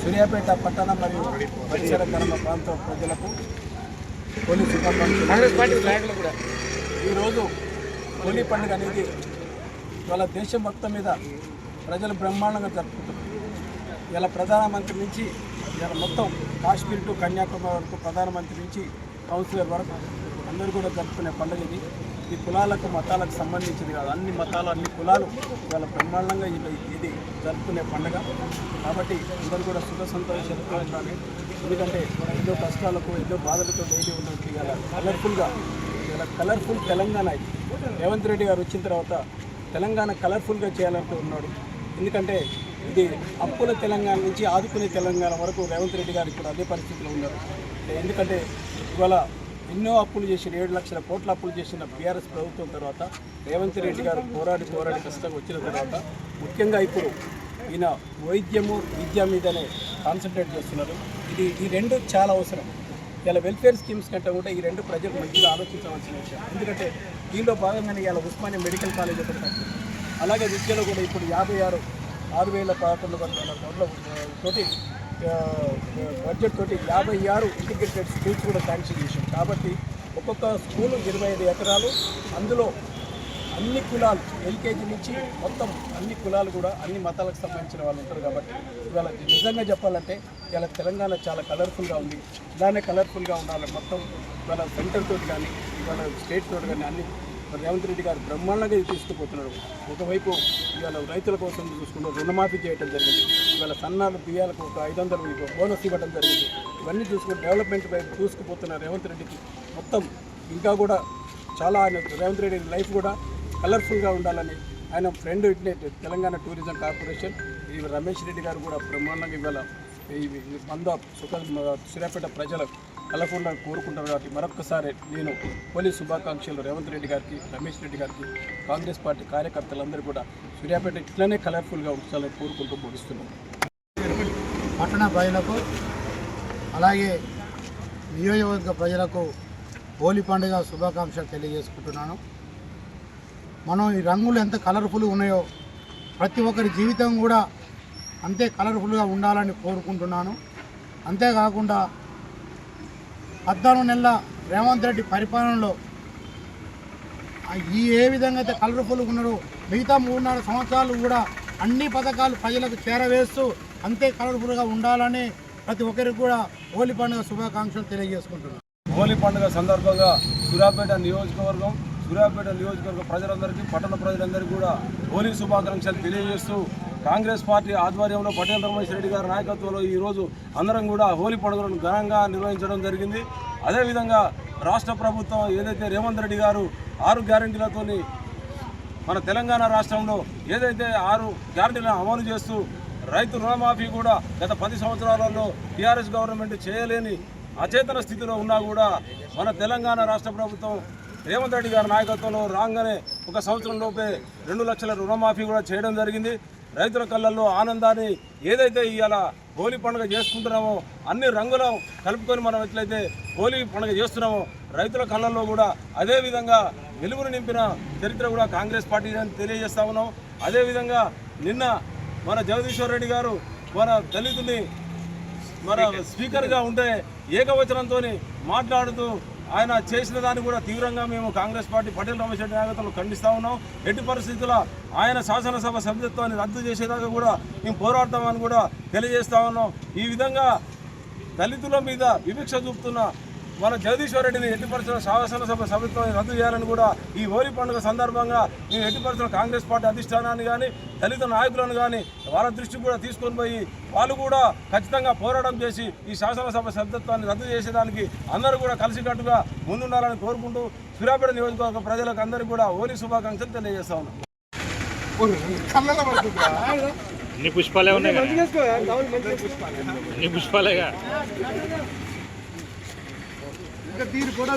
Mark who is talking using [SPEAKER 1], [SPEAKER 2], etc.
[SPEAKER 1] సూర్యాపేట పట్టణ మరియు పరిసర గ్రామ ప్రాంత ప్రజలకు హోలీ శుభాకాంక్షలు. ఈరోజు హోలీ పండుగ అనేది ఇవాళ దేశం మొత్తం మీద ప్రజలు బ్రహ్మాండంగా జరుపుకుంటున్నారు. ఇలా ప్రధానమంత్రి నుంచి ఇలా మొత్తం కాశ్మీర్ టు కన్యాకుమారి వరకు ప్రధానమంత్రి నుంచి కౌన్సిలర్ వరకు అందరూ కూడా జరుపుకునే పండుగ ఇది. ఈ కులాలకు మతాలకు సంబంధించింది కాదు, అన్ని మతాలు అన్ని కులాలు ఇవాళ బ్రహ్మాండంగా ఇది జరుపుకునే పండుగ. కాబట్టి అందరూ కూడా సుఖ సంతోషాలతో ఉండాలి. ఎందుకంటే ఎన్నో కష్టాలకు ఎన్నో బాధలతో డైలీ ఉన్నట్టు ఇలా కలర్ఫుల్ తెలంగాణ ఇది. రేవంత్ రెడ్డి గారు వచ్చిన తర్వాత తెలంగాణ కలర్ఫుల్గా చేయాలంటూ ఉన్నాడు. ఎందుకంటే ఇది అప్పుల తెలంగాణ నుంచి ఆదుకునే తెలంగాణ వరకు రేవంత్ రెడ్డి గారు ఇప్పుడు అదే పరిస్థితిలో ఉన్నారు. ఎందుకంటే ఇవాళ ఎన్నో అప్పులు చేసిన 7 లక్షల కోట్ల అప్పులు చేసిన బీఆర్ఎస్ ప్రభుత్వం తర్వాత రేవంత్ రెడ్డి గారు పోరాడి కష్టంగా వచ్చిన తర్వాత ముఖ్యంగా ఇప్పుడు ఈయన వైద్యము విద్య మీదనే కాన్సన్ట్రేట్ చేస్తున్నారు. ఈ రెండు చాలా అవసరం. ఇలా వెల్ఫేర్ స్కీమ్స్ కంటే కూడా ఈ రెండు ప్రజలు మంచిగా ఆలోచించవలసిన విషయం. ఎందుకంటే దీనిలో భాగంగానే ఇలా ఉస్మానియా మెడికల్ కాలేజ్ ఒకటి కట్టింది. అలాగే విద్యలో కూడా ఇప్పుడు 56,11 కోట్ల తోటి బడ్జెట్ తోటి 56 ఇంటిగ్రేటెడ్ స్కూల్స్ కూడా శాంక్షన్ చేశాం. కాబట్టి ఒక్కొక్క స్కూలు 25 ఎకరాలు, అందులో అన్ని కులాలు ఎల్కేజీ నుంచి మొత్తం అన్ని కులాలు కూడా అన్ని మతాలకు సంబంధించిన వాళ్ళు ఉంటారు. కాబట్టి ఇవాళ నిజంగా చెప్పాలంటే ఇవాళ తెలంగాణ చాలా కలర్ఫుల్గా ఉంది. ఇలానే కలర్ఫుల్గా ఉండాలి. మొత్తం ఇవాళ సెంటర్ తోటి కానీ ఇవాళ స్టేట్ తోటి కానీ అన్ని రేవంత్ రెడ్డి గారు బ్రహ్మాండంగా ఇది తీసుకుపోతున్నారు. ఒకవైపు ఇవాళ రైతుల కోసం చూసుకుంటూ రుణమాఫీ చేయడం జరిగింది. ఇవాళ సన్నాలు బియ్యాలకు ఒక 500 బోనస్ ఇవ్వడం జరిగింది. ఇవన్నీ చూసుకుంటూ డెవలప్మెంట్ వైపు చూసుకుపోతున్న రేవంత్ రెడ్డికి మొత్తం ఇంకా కూడా చాలా రేవంత్ రెడ్డి లైఫ్ కూడా కలర్ఫుల్గా ఉండాలని ఆయన friend Telangana tourism corporation Ramesh Reddy గారు కూడా బ్రహ్మాండంగా ఇవాళ సూర్యాపేట ప్రజలకు కలర్ఫుల్గా కోరుకుంటారు. కాబట్టి మరొకసారి నేను హోలీ శుభాకాంక్షలు రేవంత్ రెడ్డి గారికి, రమేష్ రెడ్డి గారికి, కాంగ్రెస్ పార్టీ కార్యకర్తలందరూ కూడా సూర్యాపేట ఇట్లనే కలర్ఫుల్గా ఉంచాలని కోరుకుంటూ ముగిస్తున్నాం.
[SPEAKER 2] పట్టణ ప్రజలకు అలాగే నియోజకవర్గ ప్రజలకు హోలీ పండుగ శుభాకాంక్షలు తెలియజేసుకుంటున్నాను. మనం ఈ రంగులు ఎంత కలర్ఫుల్గా ఉన్నాయో ప్రతి ఒక్కరి జీవితం కూడా అంతే కలర్ఫుల్గా ఉండాలని కోరుకుంటున్నాను. అంతేకాకుండా 14 నెలల రేవంత్ రెడ్డి పరిపాలనలో ఏ విధంగా అయితే కలర్ఫుల్గా ఉన్నారో మిగతా 3.5 సంవత్సరాలు కూడా అన్ని పథకాలు ప్రజలకు చేరవేస్తూ అంతే కలర్ఫుల్గా ఉండాలని ప్రతి ఒక్కరికి కూడా హోలీ పండుగ శుభాకాంక్షలు తెలియజేసుకుంటున్నాను.
[SPEAKER 1] హోలీ పండుగ సందర్భంగా సూర్యాపేట నియోజకవర్గ ప్రజలందరికీ, పట్టణ ప్రజలందరికీ కూడా హోలీ శుభాకాంక్షలు తెలియజేస్తూ కాంగ్రెస్ పార్టీ ఆధ్వర్యంలో పటేల్ రమేష్ రెడ్డి గారి నాయకత్వంలో ఈరోజు అందరం కూడా హోలీ పండుగలను ఘనంగా నిర్వహించడం జరిగింది. అదేవిధంగా రాష్ట్ర ప్రభుత్వం ఏదైతే రేవంత్ రెడ్డి గారు 6 గ్యారెంటీలతోని మన తెలంగాణ రాష్ట్రంలో ఏదైతే 6 గ్యారెంటీలను అమలు చేస్తూ రైతు రుణమాఫీ కూడా గత 10 సంవత్సరాలలో టీఆర్ఎస్ గవర్నమెంట్ చేయలేని అచేతన స్థితిలో ఉన్నా కూడా మన తెలంగాణ రాష్ట్ర ప్రభుత్వం రేవంత్ రెడ్డి గారి నాయకత్వంలో రాగానే 1 సంవత్సరం లోపే 2 లక్షల రుణమాఫీ కూడా చేయడం జరిగింది. రైతుల కళ్ళల్లో ఆనందాన్ని ఏదైతే ఇవాళ హోలీ పండుగ చేసుకుంటున్నామో అన్ని రంగులు కలుపుకొని మనం ఎట్లయితే హోలీ పండుగ చేస్తున్నామో రైతుల కళ్ళల్లో కూడా అదేవిధంగా వెలుగును నింపిన చరిత్ర కూడా కాంగ్రెస్ పార్టీ అని తెలియజేస్తా ఉన్నాం. అదేవిధంగా నిన్న మన జగదీశ్వర్ రెడ్డి గారు మన దళితుని మన స్పీకర్గా ఉంటే ఏకవచనంతో మాట్లాడుతూ ఆయన చేసిన దాన్ని కూడా తీవ్రంగా మేము కాంగ్రెస్ పార్టీ పటేల్ రమేష్ రెడ్డి నాయకత్వంలో ఖండిస్తూ ఉన్నాం. ఎట్టి పరిస్థితుల్లో ఆయన శాసనసభ సభ్యత్వాన్ని రద్దు చేసేదాకా కూడా మేము పోరాడతామని కూడా తెలియజేస్తా ఉన్నాం. ఈ విధంగా దళితుల మీద వివక్ష చూపుతున్న మన జగదీశ్వర్ రెడ్డిని ఎట్టి పరిస్థితుల్లో శాసనసభ సభ్యత్వాన్ని రద్దు చేయాలని కూడా ఈ హోలీ పండుగ సందర్భంగా మేము ఎట్టి పరిస్థితుల్లో కాంగ్రెస్ పార్టీ అధిష్టానాన్ని కానీ దళిత నాయకులను కానీ వాళ్ళ దృష్టికి కూడా తీసుకొని పోయి వాళ్ళు కూడా ఖచ్చితంగా పోరాటం చేసి ఈ శాసనసభ సభ్యత్వాన్ని రద్దు చేసేదానికి అందరూ కూడా కలిసికట్టుగా ముందుండాలని కోరుకుంటూ సూర్యాపేట నియోజకవర్గ ప్రజలకు అందరికీ కూడా హోలీ శుభాకాంక్షలు తెలియజేస్తా ఉన్నాం.
[SPEAKER 3] పుష్పాలేగా
[SPEAKER 2] ఇంకా తీరు కూడా